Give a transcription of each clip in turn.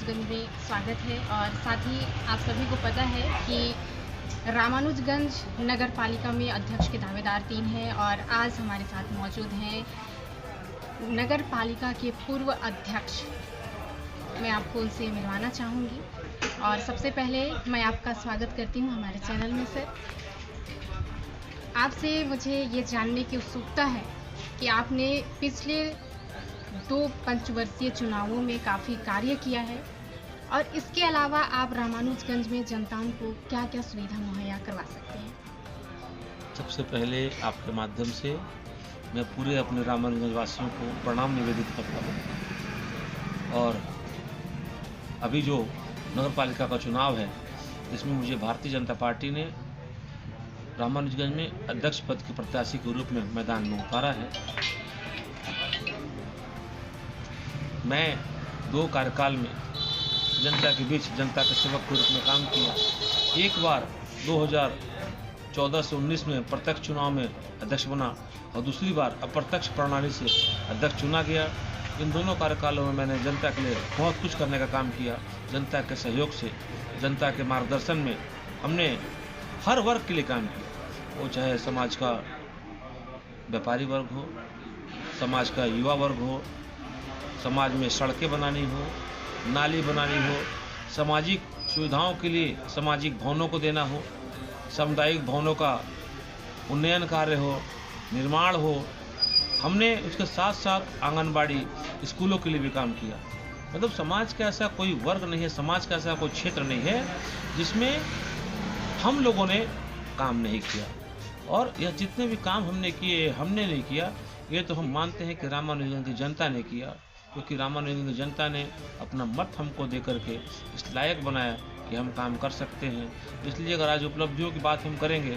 रामानुजगंज में स्वागत है। और साथ ही आप सभी को पता है कि रामानुजगंज नगर पालिका में अध्यक्ष के दावेदार 3 हैं और आज हमारे साथ मौजूद हैं नगर पालिका के पूर्व अध्यक्ष। मैं आपको उनसे मिलवाना चाहूँगी और सबसे पहले मैं आपका स्वागत करती हूँ हमारे चैनल में। सर, आपसे मुझे ये जानने की उत्सुकता है कि आपने पिछले 2 पंचवर्षीय चुनावों में काफ़ी कार्य किया है और इसके अलावा आप रामानुजगंज में जनताओं को क्या क्या सुविधा मुहैया करवा सकते हैं? सबसे पहले आपके माध्यम से मैं पूरे अपने रामानुजगंज वासियों को प्रणाम निवेदित करता हूँ। और अभी जो नगर पालिका का चुनाव है, इसमें मुझे भारतीय जनता पार्टी ने रामानुजगंज में अध्यक्ष पद के प्रत्याशी के रूप में मैदान में उतारा है। मैं 2 कार्यकाल में जनता के बीच जनता के सेवक के रूप में काम किया। एक बार 2014 से 19 में प्रत्यक्ष चुनाव में अध्यक्ष बना और दूसरी बार अप्रत्यक्ष प्रणाली से अध्यक्ष चुना गया। इन दोनों कार्यकालों में मैंने जनता के लिए बहुत कुछ करने का काम किया। जनता के सहयोग से, जनता के मार्गदर्शन में हमने हर वर्ग के लिए काम किया। वो चाहे समाज का व्यापारी वर्ग हो, समाज का युवा वर्ग हो, समाज में सड़कें बनानी हो, नाली बनानी हो, सामाजिक सुविधाओं के लिए सामाजिक भवनों को देना हो, सामुदायिक भवनों का उन्नयन कार्य हो, निर्माण हो। हमने उसके साथ साथ आंगनबाड़ी, स्कूलों के लिए भी काम किया। मतलब समाज का ऐसा कोई वर्ग नहीं है, समाज का ऐसा कोई क्षेत्र नहीं है जिसमें हम लोगों ने काम नहीं किया। और यह जितने भी काम हमने किए, हमने नहीं किया, ये तो हम मानते हैं कि रामानुजगंज की जनता ने किया, क्योंकि रामानुजगंज की जनता ने अपना मत हमको दे करके इस लायक बनाया कि हम काम कर सकते हैं। इसलिए अगर आज उपलब्धियों की बात हम करेंगे,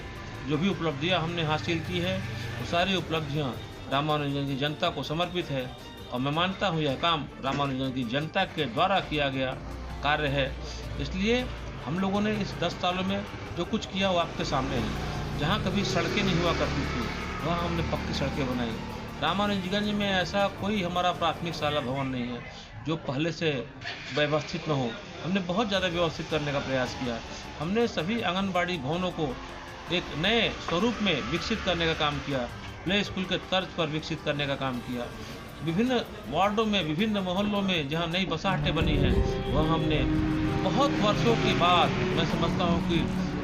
जो भी उपलब्धियां हमने हासिल की है, वो सारी उपलब्धियां रामानुजगंज की जनता को समर्पित है। और मैं मानता हूँ यह काम रामानुजगंज की जनता के द्वारा किया गया कार्य है। इसलिए हम लोगों ने इस 10 सालों में जो कुछ किया वो आपके सामने है। जहाँ कभी सड़कें नहीं हुआ करती थी, वहाँ हमने पक्की सड़कें बनाई। रामानुजगंज में ऐसा कोई हमारा प्राथमिक शाला भवन नहीं है जो पहले से व्यवस्थित न हो। हमने बहुत ज़्यादा व्यवस्थित करने का प्रयास किया। हमने सभी आंगनबाड़ी भवनों को एक नए स्वरूप में विकसित करने का काम किया, प्ले स्कूल के तर्ज पर विकसित करने का काम किया। विभिन्न वार्डों में, विभिन्न मोहल्लों में जहाँ नई बसाहटें बनी हैं, वहाँ हमने बहुत वर्षों के बाद, मैं समझता हूँ कि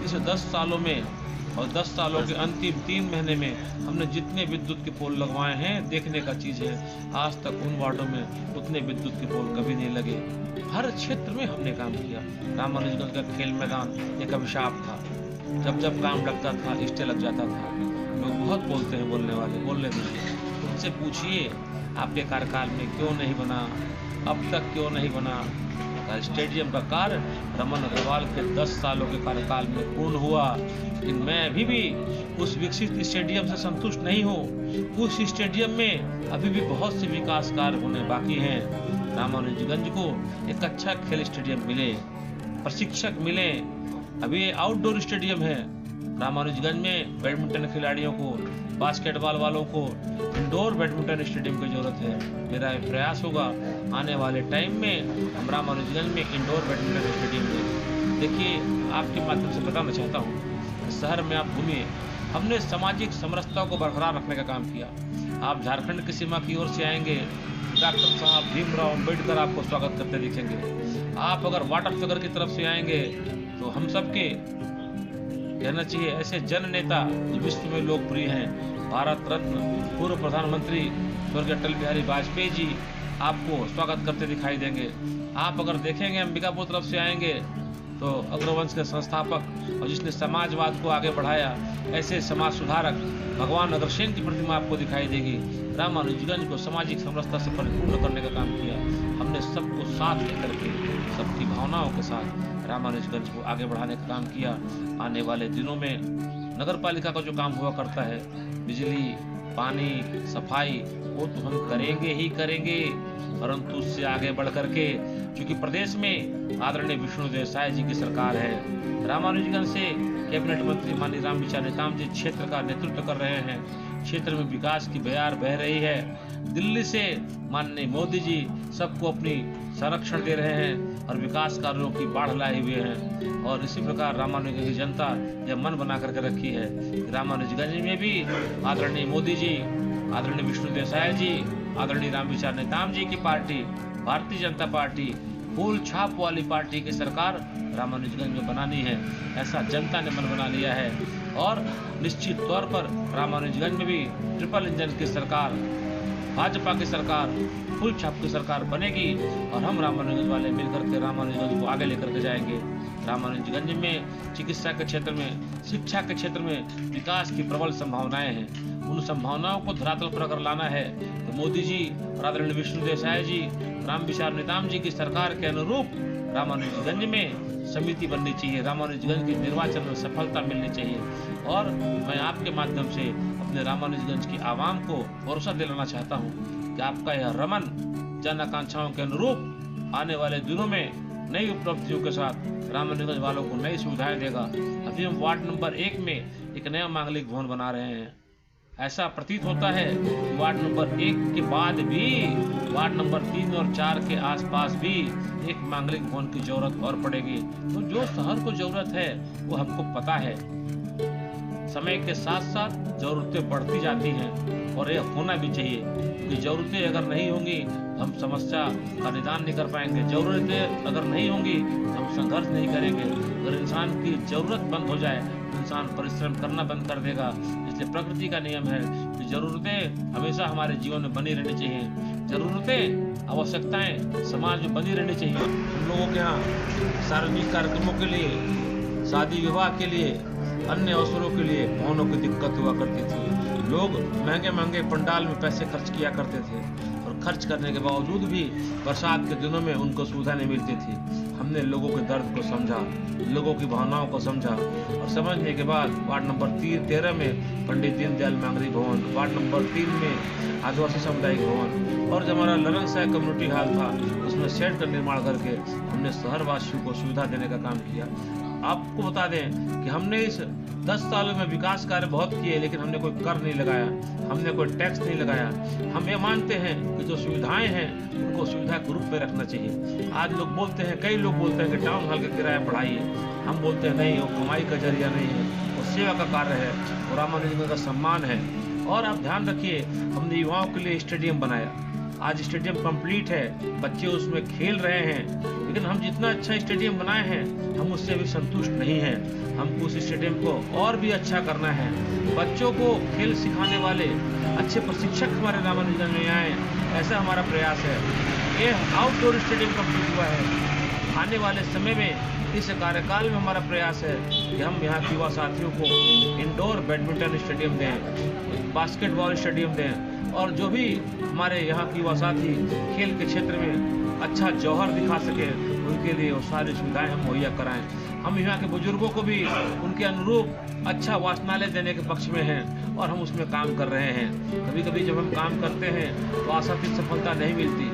इस 10 सालों में और 10 सालों के अंतिम 3 महीने में हमने जितने विद्युत के पोल लगवाए हैं, देखने का चीज़ है। आज तक उन वार्डों में उतने विद्युत के पोल कभी नहीं लगे। हर क्षेत्र में हमने काम किया। रामानुजगंज का खेल मैदान एक अभिशाप था। जब जब काम लगता था, स्टे लग जाता था। लोग बहुत बोलते हैं, बोलने वाले बोलने दीजिए। उनसे पूछिए आपके कार्यकाल में क्यों नहीं बना, अब तक क्यों नहीं बना। स्टेडियम का कार्य रमन अग्रवाल के 10 सालों के कार्यकाल में पूर्ण हुआ। लेकिन मैं अभी भी उस विकसित स्टेडियम से संतुष्ट नहीं हूँ। उस स्टेडियम में अभी भी बहुत से विकास कार्य होने बाकी हैं। रामानुजगंज को एक अच्छा खेल स्टेडियम मिले, प्रशिक्षक मिले। अभी आउटडोर स्टेडियम है। रामानुजगंज में बैडमिंटन खिलाड़ियों को, बास्केटबॉल वालों को इंडोर बैडमिंटन स्टेडियम की जरूरत है। मेरा प्रयास होगा आने वाले टाइम में हम रामानुजगंज में इंडोर बैडमिंटन स्टेडियम दें। देखिए, आपके माध्यम से बताना चाहता हूँ, शहर में आप घूमिए, हमने सामाजिक समरसता को बरकरार रखने का काम किया। आप झारखंड की सीमा की ओर से आएंगे, डॉक्टर साहब भीमराव अम्बेडकर आपको स्वागत करते दिखेंगे। आप अगर वाटर फिगर की तरफ से आएंगे तो हम सबके कहना चाहिए ऐसे जन नेता जो विश्व में लोकप्रिय हैं, भारत रत्न पूर्व प्रधानमंत्री स्वर्गीय अटल बिहारी वाजपेयी जी आपको स्वागत करते दिखाई देंगे। आप अगर देखेंगे अंबिकापुर तरफ से आएंगे तो अग्रवंश के संस्थापक और जिसने समाजवाद को आगे बढ़ाया, ऐसे समाज सुधारक भगवान अग्रसेन की प्रतिमा आपको दिखाई देगी। रामानुजगंज को सामाजिक समरसता से परिपूर्ण करने का काम किया। हमने सबको साथ लेकर के, सबकी भावनाओं के साथ रामानुजगंज को आगे बढ़ाने का काम किया। आने वाले दिनों में नगर पालिका का जो काम हुआ करता है, बिजली, पानी, सफाई, वो तो हम करेंगे ही करेंगे, परंतु उससे आगे बढ़ करके, क्योंकि प्रदेश में आदरणीय विष्णुदेव साय जी की सरकार है। रामानुजगंज से कैबिनेट मंत्री माननीय रामविचार नेताम जी क्षेत्र का नेतृत्व कर रहे हैं। क्षेत्र में विकास की बयार बह रही है। दिल्ली से माननीय मोदी जी सबको अपनी संरक्षण दे रहे हैं। और विकास कार्यों की बाढ़ लाए हुए हैं। और इसी प्रकार रामानुजगंज की जनता यह मन बना करके रखी है कि रामानुजगंज में भी आदरणीय मोदी जी, आदरणीय विष्णु देसाई जी, आदरणीय रामविचार नेताम जी की party Bharatiya Janata party full छाप वाली पार्टी की सरकार रामानुजगंज में बनानी है। ऐसा जनता ने मन बना लिया है और निश्चित तौर पर रामानुजगंज में भी ट्रिपल इंजन की सरकार, भाजपा की सरकार, फुल छाप की सरकार बनेगी और हम रामानुजगंज वाले मिलकर के रामानुजगंज को आगे लेकर के जाएंगे। रामानुजगंज में चिकित्सा के क्षेत्र में, शिक्षा के क्षेत्र में विकास की प्रबल संभावनाएं हैं। उन संभावनाओं को धरातल पर अगर लाना है तो मोदी जी और आदरणीय विष्णु देसाई जी, रामविचार नेताम जी की सरकार के अनुरूप रामानुजगंज में समिति बननी चाहिए, रामानुजगंज के निर्वाचन में सफलता मिलनी चाहिए। और मैं आपके माध्यम से अपने रामानुजगंज की आवाम को भरोसा दिलाना चाहता हूँ कि आपका यह रमन जन आकांक्षाओं के अनुरूप आने वाले दिनों में नई उपलब्धियों के साथ रामानुजगंज वालों को नई सुविधाएं देगा। अभी हम वार्ड नंबर 1 में एक नया मांगलिक भवन बना रहे हैं। ऐसा प्रतीत होता है कि वार्ड नंबर 1 के बाद भी वार्ड नंबर 3 और 4 के आसपास भी एक मांगलिक भवन की जरूरत और पड़ेगी। तो जो शहर को जरूरत है वो हमको पता है। समय के साथ साथ जरूरतें बढ़ती जाती हैं और यह होना भी चाहिए, क्योंकि जरूरतें अगर नहीं होंगी तो हम समस्या का निदान नहीं कर पाएंगे। जरूरतें अगर नहीं होंगी तो हम संघर्ष नहीं करेंगे। अगर इंसान की जरूरत बंद हो जाए तो इंसान परिश्रम करना बंद कर देगा। इसलिए प्रकृति का नियम है कि जरूरतें हमेशा हमारे जीवन में बनी रहनी चाहिए। जरूरतें, आवश्यकताएं समाज में बनी रहनी चाहिए। हम लोगों के यहाँ सार्वजनिक कार्यक्रमों के लिए, शादी विवाह के लिए, अन्य अवसरों के लिए भवनों की दिक्कत हुआ करती थी। लोग महंगे महंगे पंडाल में पैसे खर्च किया करते थे और खर्च करने के बावजूद भी बरसात के दिनों में उनको सुविधा नहीं मिलती थी। हमने लोगों के दर्द को समझा, लोगों की भावनाओं को समझा और समझने के बाद वार्ड नंबर 13 में पंडित दीनदयाल मांगलिक भवन, वार्ड नंबर 3 में आदिवासी सामुदायिक भवन और जो हमारा ललन कम्युनिटी हॉल था उसमें शेड का निर्माण करके हमने शहरवासियों को सुविधा देने का काम किया। आपको बता दें कि हमने इस 10 सालों में विकास कार्य बहुत किए, लेकिन हमने कोई कर नहीं लगाया, हमने कोई टैक्स नहीं लगाया। हम ये मानते हैं कि जो सुविधाएं हैं उनको सुविधा के रूप में रखना चाहिए। आज लोग बोलते हैं, कई लोग बोलते हैं कि टाउन हॉल का किराया बढ़ाइए। हम बोलते हैं नहीं, वो कमाई का जरिया नहीं है, वो सेवा का कार्य है, वो रामानुजगंज का सम्मान है। और आप ध्यान रखिए, हमने युवाओं के लिए स्टेडियम बनाया। आज स्टेडियम कंप्लीट है, बच्चे उसमें खेल रहे हैं, लेकिन हम जितना अच्छा स्टेडियम बनाए हैं हम उससे भी संतुष्ट नहीं हैं। हमको उस स्टेडियम को और भी अच्छा करना है। बच्चों को खेल सिखाने वाले अच्छे प्रशिक्षक हमारे रामानुजगंज में आए, ऐसा हमारा प्रयास है। ये आउटडोर स्टेडियम कंप्लीट हुआ है। आने वाले समय में इस कार्यकाल में हमारा प्रयास है कि हम यहाँ के युवा साथियों को इंडोर बैडमिंटन स्टेडियम दें, बास्केटबॉल स्टेडियम दें और जो भी हमारे यहाँ के युवा साथी खेल के क्षेत्र में अच्छा जौहर दिखा सके उनके लिए वो सारी सुविधाएं हम मुहैया कराएं। हम यहाँ के बुजुर्गों को भी उनके अनुरूप अच्छा वाचनालय देने के पक्ष में हैं और हम उसमें काम कर रहे हैं। कभी कभी जब हम काम करते हैं तो आशातीत सफलता नहीं मिलती,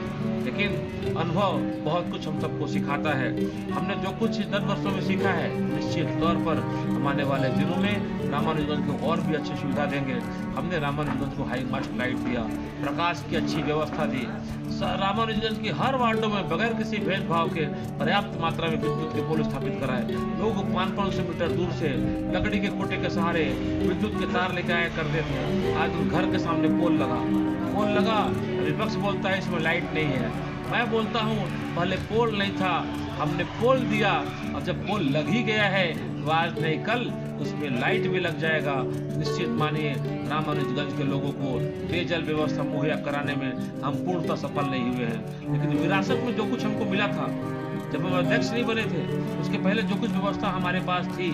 लेकिन अनुभव बहुत कुछ हम सबको सिखाता है। हमने जो कुछ 10 वर्षों में सीखा है, निश्चित तौर पर हम आने वाले दिनों में रामानुजगंज को और भी अच्छी सुविधा देंगे। हमने रामानुजगंज को हाई मास्ट लाइट दिया, प्रकाश की अच्छी व्यवस्था दी। रामानुजगंज की हर वार्डों में बगैर किसी भेदभाव के पर्याप्त मात्रा में विद्युत के पोल स्थापित कराए। लोग 500 मीटर दूर से लकड़ी के कोटे के सहारे विद्युत के तार लेके आया करते थे। आज घर के सामने पोल लगा। विपक्ष बोलता है इसमें लाइट नहीं है। मैं बोलता हूँ पहले पोल नहीं था, हमने पोल दिया और जब पोल लग ही गया है तो आज नहीं कल उसमें लाइट भी लग जाएगा। निश्चित मानिए रामानुजगंज के लोगों को पेयजल व्यवस्था मुहैया कराने में हम पूर्णतः सफल नहीं हुए हैं, लेकिन विरासत में जो कुछ हमको मिला था जब हम अध्यक्ष नहीं बने थे उसके पहले जो कुछ व्यवस्था हमारे पास थी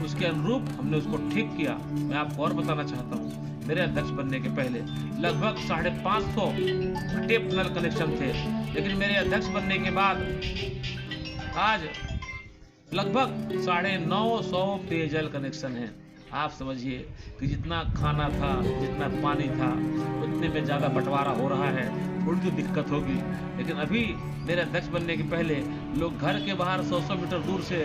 उसके अनुरूप हमने उसको ठीक किया। मैं आपको और बताना चाहता हूँ, मेरे अध्यक्ष बनने के पहले लगभग 550 टेप नल कनेक्शन थे, लेकिन मेरे अध्यक्ष बनने के बाद आज लगभग 950 पेयजल कनेक्शन है। आप समझिए कि जितना खाना था, जितना पानी था, उतने में ज़्यादा बंटवारा हो रहा है। थोड़ी तो दिक्कत होगी, लेकिन अभी मेरे अध्यक्ष बनने के पहले लोग घर के बाहर 100 मीटर दूर से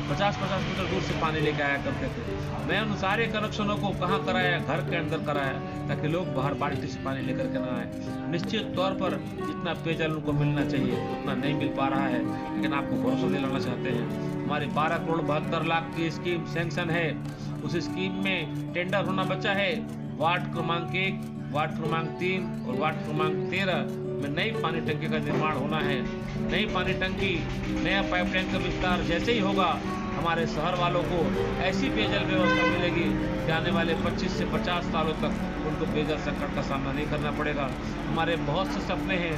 50 मीटर दूर से पानी लेके आया करते थे। मैं उन सारे कनेक्शनों को कहाँ कराया, घर के अंदर कराया, ताकि लोग बाहर बाल्टी से पानी लेकर के ना आए। निश्चित तौर पर जितना पेयजल उनको मिलना चाहिए उतना नहीं मिल पा रहा है, लेकिन आपको भरोसा दिलाना चाहते हैं हमारी 12 करोड़ 72 लाख की स्कीम सैंक्शन है। उस स्कीम में टेंडर होना बचा है। वार्ड क्रमांक 1, वार्ड क्रमांक 3 और वार्ड क्रमांक 13 में नई पानी टंकी का निर्माण होना है। नई पानी टंकी, नया पाइपलाइन का विस्तार जैसे ही होगा, हमारे शहर वालों को ऐसी पेयजल व्यवस्था मिलेगी कि आने वाले 25 से 50 सालों तक उनको पेयजल संकट का सामना नहीं करना पड़ेगा। हमारे बहुत से सपने हैं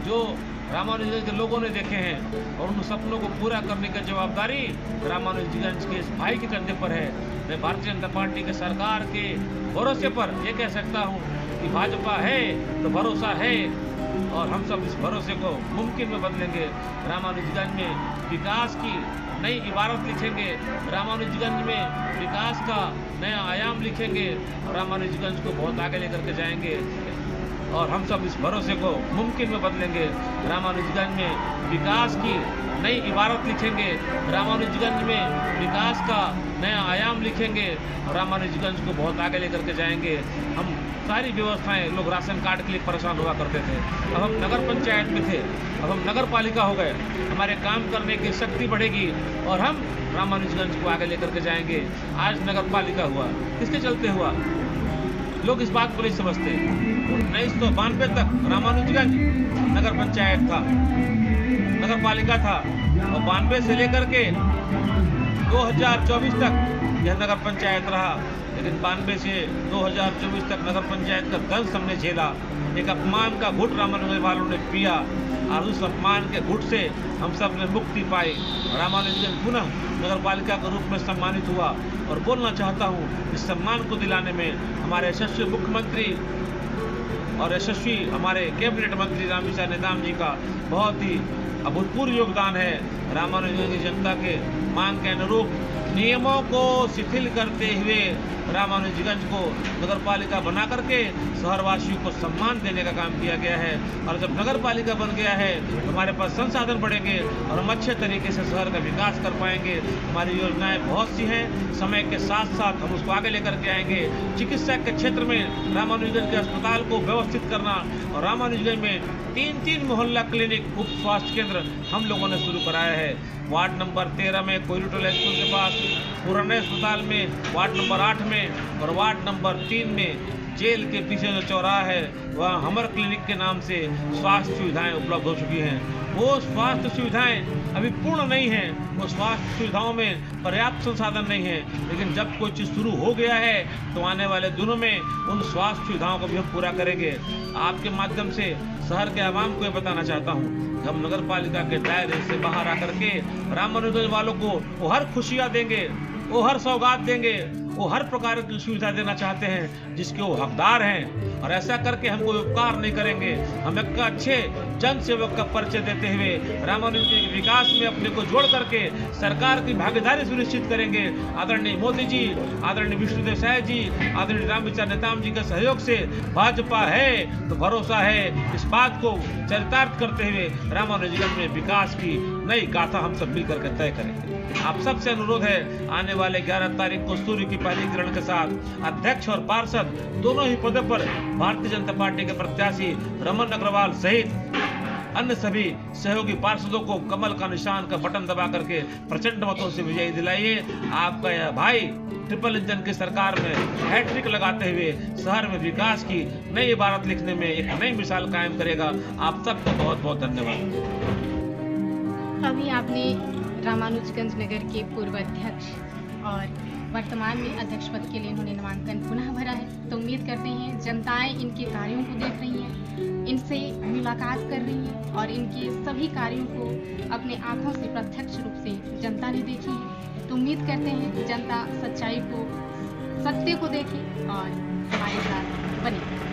जो रामानुजगंज के लोगों ने देखे हैं, और उन सपनों को पूरा करने की जवाबदारी रामानुजगंज के इस भाई के कंधे पर है। मैं भारतीय जनता पार्टी के सरकार के भरोसे पर ये कह सकता हूँ कि भाजपा है तो भरोसा है, और हम सब इस भरोसे को मुमकिन में बदलेंगे। रामानुजगंज में विकास की नई इबारत लिखेंगे, रामानुजगंज में विकास का नया आयाम लिखेंगे, और रामानुजगंज को बहुत आगे लेकर के जाएंगे, और हम सब इस भरोसे को मुमकिन में बदलेंगे। रामानुजगंज में विकास की नई इबारत लिखेंगे, रामानुजगंज में विकास का नया आयाम लिखेंगे, और रामानुजगंज को बहुत आगे लेकर के जाएंगे। हम सारी व्यवस्थाएं, लोग राशन कार्ड के लिए परेशान हुआ करते थे, अब हम नगर पंचायत में थे, अब हम नगर पालिका हो गए। हमारे काम करने की शक्ति बढ़ेगी और हम रामानुजगंज को आगे लेकर के जाएंगे। आज नगर पालिका हुआ, किसके चलते हुआ? लोग इस बात को नहीं समझते। 1992 तक रामानुजगंज नगर पंचायत था, नगर पालिका था, और 92 से लेकर के 2024 तक यह नगर पंचायत रहा। लेकिन 92 से 2024 तक नगर पंचायत का दंश हमने झेला। एक अपमान का घुट रामानुजगंज वालों ने पिया, और उस अपमान के घुट से हम सब ने मुक्ति पाई। रामानुजगंज पुनः नगर पालिका के रूप में सम्मानित हुआ, और बोलना चाहता हूँ इस सम्मान को दिलाने में हमारे यशस्वी मुख्यमंत्री और यशस्वी हमारे कैबिनेट मंत्री रामविचार नेताम जी का बहुत ही अभूतपूर्व योगदान है। रामानुजगंज की जनता के मांग के अनुरूप नियमों को शिथिल करते हुए रामानुजगंज को नगर पालिका बना करके शहरवासियों को सम्मान देने का काम किया गया है। और जब नगर पालिका बन गया है तो हमारे पास संसाधन बढ़ेंगे और हम अच्छे तरीके से शहर का विकास कर पाएंगे। हमारी योजनाएं बहुत सी हैं, समय के साथ साथ हम उसको आगे लेकर के आएंगे। चिकित्सा के क्षेत्र में रामानुजगंज के अस्पताल को व्यवस्थित करना, और रामानुजगंज में 3 मोहल्ला क्लिनिक उप स्वास्थ्य केंद्र हम लोगों ने शुरू कराया है। वार्ड नंबर 13 में कोयलटोला स्कूल के पास, पुराने अस्पताल में, वार्ड नंबर 8 में, और वार्ड नंबर 3 में जेल के पीछे जो चौराहा है वहाँ हमर क्लिनिक के नाम से स्वास्थ्य सुविधाएं उपलब्ध हो चुकी हैं। वो स्वास्थ्य सुविधाएं अभी पूर्ण नहीं हैं, वो स्वास्थ्य सुविधाओं में पर्याप्त संसाधन नहीं है, लेकिन जब कोई चीज़ शुरू हो गया है तो आने वाले दिनों में उन स्वास्थ्य सुविधाओं को भी हम पूरा करेंगे। आपके माध्यम से शहर के आवाम को ये बताना चाहता हूँ, हम नगर पालिका के दायरे से बाहर आकर के रामानुजगंज वालों को वो हर खुशियाँ देंगे, वो हर सौगात देंगे, वो हर प्रकार की सुविधा देना चाहते हैं जिसके वो हकदार हैं। और ऐसा करके हम कोई उपकार नहीं करेंगे। हम एक अच्छे जन सेवक का परिचय देते हुए रामानुजगंज के विकास में अपने को जोड़ करके सरकार की भागीदारी सुनिश्चित करेंगे। आदरणीय मोदी जी, आदरणीय विष्णुदेव साय जी, आदरणीय रामविचार नेताम जी के सहयोग से भाजपा है तो भरोसा है। इस बात को चरितार्थ करते हुए रामानुजगंज में विकास की नई गाथा हम सब मिलकर के तय करेंगे। आप सबसे अनुरोध है, आने वाले 11 तारीख को सूर्य की पहली किरण के साथ अध्यक्ष और पार्षद दोनों ही पदों पर भारतीय जनता पार्टी के प्रत्याशी रमन अग्रवाल सहित अन्य सभी सहयोगी पार्षदों को कमल का निशान का बटन दबा करके प्रचंड मतों से विजयी दिलाइए। आपका यह भाई ट्रिपल इंजन की सरकार में हैट्रिक लगाते हुए शहर में विकास की नई इबारत लिखने में एक नई मिसाल कायम करेगा। आप सबको बहुत बहुत धन्यवाद। अभी आपने रामानुजगंज नगर के पूर्व अध्यक्ष और वर्तमान में अध्यक्ष पद के लिए उन्होंने नामांकन पुनः भरा है, तो उम्मीद करते हैं जनताएं इनके कार्यों को देख रही हैं, इनसे मुलाकात कर रही हैं, और इनके सभी कार्यों को अपने आंखों से प्रत्यक्ष रूप से जनता ने देखी है। तो उम्मीद करते हैं जनता सच्चाई को, सत्य को देखे और हमारे साथ बने।